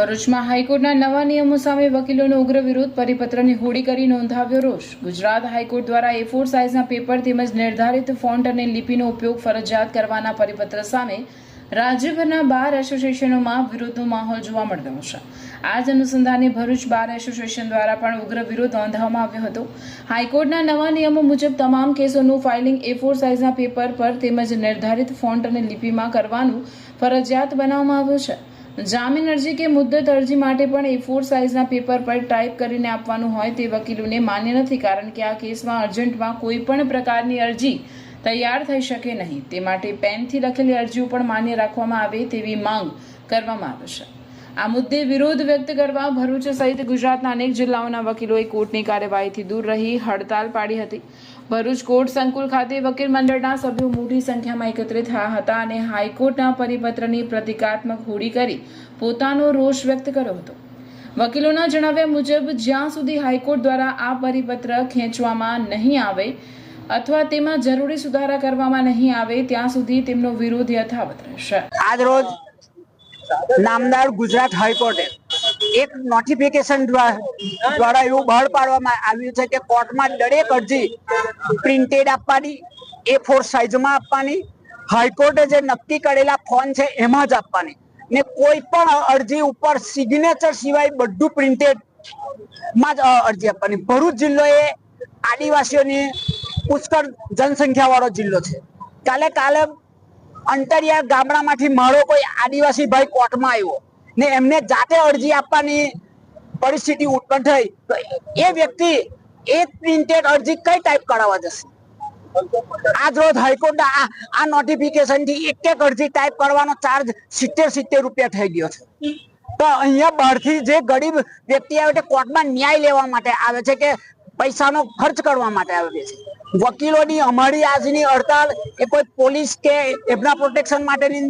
ભરૂચમાં હાઈકોર્ટના નવા નિયમો સામે વકીલોનો ઉગ્ર વિરોધ, પરિપત્રની હોડી કરી નોંધાવ્યો રોષ। ગુજરાત હાઈકોર્ટ દ્વારા A4 સાઇઝના પેપર તેમજ નિર્ધારિત ફોન્ટ અને લિપિનો ઉપયોગ ફરજિયાત કરવાના પરિપત્ર સામે રાજ્યભરના બાર એસોસિએશનોમાં વિરોધનો માહોલ જોવા મળી રહ્યો છે। આ જ અનુસંધાને ભરૂચ બાર એસોસિએશન દ્વારા પણ ઉગ્ર વિરોધ નોંધાવવામાં આવ્યો હતો। હાઈકોર્ટના નવા નિયમો મુજબ તમામ કેસોનું ફાઇલિંગ A4 સાઇઝના પેપર પર તેમજ નિર્ધારિત ફોન્ટ અને લિપિમાં કરવાનું ફરજિયાત બનાવવામાં આવ્યું છે। જામીન અરજી કે મુદ્દત અરજી માટે પણ A4 સાઇઝના પેપર પર ટાઈપ કરીને આપવાનું હોય તે વકીલોને માન્ય નથી, કારણ કે આ કેસમાં અર્જન્ટમાં કોઈ પણ પ્રકારની અરજી તૈયાર થઈ શકે નહીં। તે માટે પેનથી લખેલી અરજીઓ પણ માન્ય રાખવામાં આવે તેવી માંગ કરવામાં આવે છે। આ મુદ્દે વિરોધ વ્યક્ત કરવા ભરૂચ સહિત ગુજરાતના અનેક જિલ્લાઓના વકીલોએ કોર્ટની કાર્યવાહીથી દૂર રહી હડતાલ પાડી હતી। ભરૂચ કોર્ટ સંકુલ ખાતે વકીલ મંડળના સભ્યો મોટી સંખ્યામાં એકત્રિત થયા હતા અને હાઈકોર્ટના પરિપત્રની પ્રતિકાત્મક હોડી કરી પોતાનો રોષ વ્યક્ત કર્યો હતો। વકીલોના જણાવ્યા મુજબ જ્યાં સુધી હાઈકોર્ટ દ્વારા આ પરિપત્ર ખેંચવામાં નહીં આવે અથવા તેમાં જરૂરી સુધારા કરવામાં નહીં આવે ત્યાં સુધી તેમનો વિરોધ યથાવત રહેશે। આજ રોજ નામદાર ગુજરાત હાઈકોર્ટે એક નોટિફિકેશન દ્વારા એવું બહાર પાડવામાં આવ્યું છે કે કોર્ટમાં દરેક અરજી પ્રિન્ટેડ આપવાની, A4 સાઇઝમાં આપવાની, હાઈકોર્ટે જે નક્કી કરેલા ફોન છે એમાં જ આપવાની ને કોઈ પણ અરજી ઉપર સિગ્નેચર સિવાય બધું પ્રિન્ટેડ માં જ અરજી આપવાની। ભરૂચ જિલ્લો એ આદિવાસીઓની પુષ્કળ જનસંખ્યા વાળો જિલ્લો છે। કાલે અંતરિયાળ ગામડામાંથી મારો કોઈ આદિવાસી ભાઈ કોર્ટમાં આવ્યો ને એમને જાતે અરજી આપવાની પરિસ્થિતિ ઉત્પન્ન થઈ તો એ વ્યક્તિ એક પ્રિન્ટેડ અરજી કઈ ટાઈપ કરાવવા જશે? આજ રોજ હાઈકોર્ટના આ નોટિફિકેશન થી એક અરજી ટાઈપ કરવાનો ચાર્જ 70 રૂપિયા થઈ ગયો છે। તો અહીંયા બહારથી જે ગરીબ વ્યક્તિ આવે છે કોર્ટમાં ન્યાય લેવા માટે આવે છે કે પૈસાનો ખર્ચ કરવા માટે આવે છે। વકીલોની અમારી આજની હડતાલ એ કોઈ પોલીસ કે એમના પ્રોટેક્શન માટેની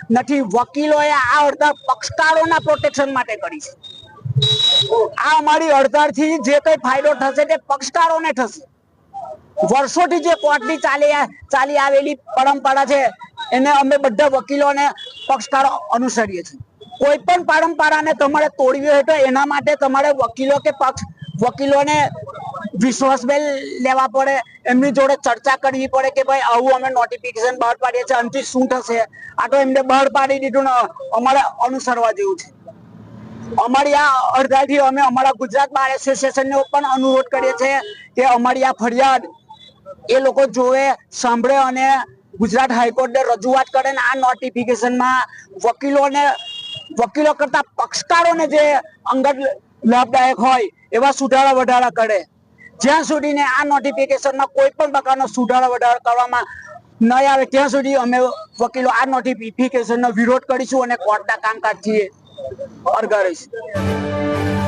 નથી, વકીલોએ આ હડતાલ પક્ષકારોના પ્રોટેક્શન માટે કરી છે। આ અમારી હડતાલથી જે કઈ ફાયદો થશે તે પક્ષકારોને થશે। વર્ષોથી જે કોર્ટની ચાલી આવેલી પરંપરા છે એને અમે બધા વકીલોને પક્ષકારો અનુસરીએ છીએ। કોઈ પણ પરંપરાને તમારે તોડવી હોય તો એના માટે તમારે વકીલોને વિશ્વાસમાં લેવા પડે, એમની જોડે ચર્ચા કરવી પડે કે ભાઈ આવું અમે નોટિફિકેશન બહાર પાડીએ છીએ, આનાથી શું થશે? આ તો એમને બહાર પાડી દીધું ને અમારે અનુસરવા જેવું છે। અમારી આ હડતાલથી અમે અમારા ગુજરાત બાર એસોસિએશનને પણ અનુરોધ કરીએ છીએ કે અમારી આ ફરિયાદ એ લોકો જોવે, સાંભળે અને ગુજરાત હાઈકોર્ટને રજૂઆત કરે ને આ નોટિફિકેશનમાં વકીલો કરતા પક્ષકારોને જે અંગત લાભદાયક હોય એવા સુધારા વધારા કરે। જ્યાં સુધી ને આ નોટિફિકેશનમાં કોઈ પણ પ્રકારનો સુધારા વધારા કરવામાં ન આવે ત્યાં સુધી અમે વકીલો આ નોટિફિકેશનનો વિરોધ કરીશું અને કોર્ટના કામકાજથી અરગા રહીશું।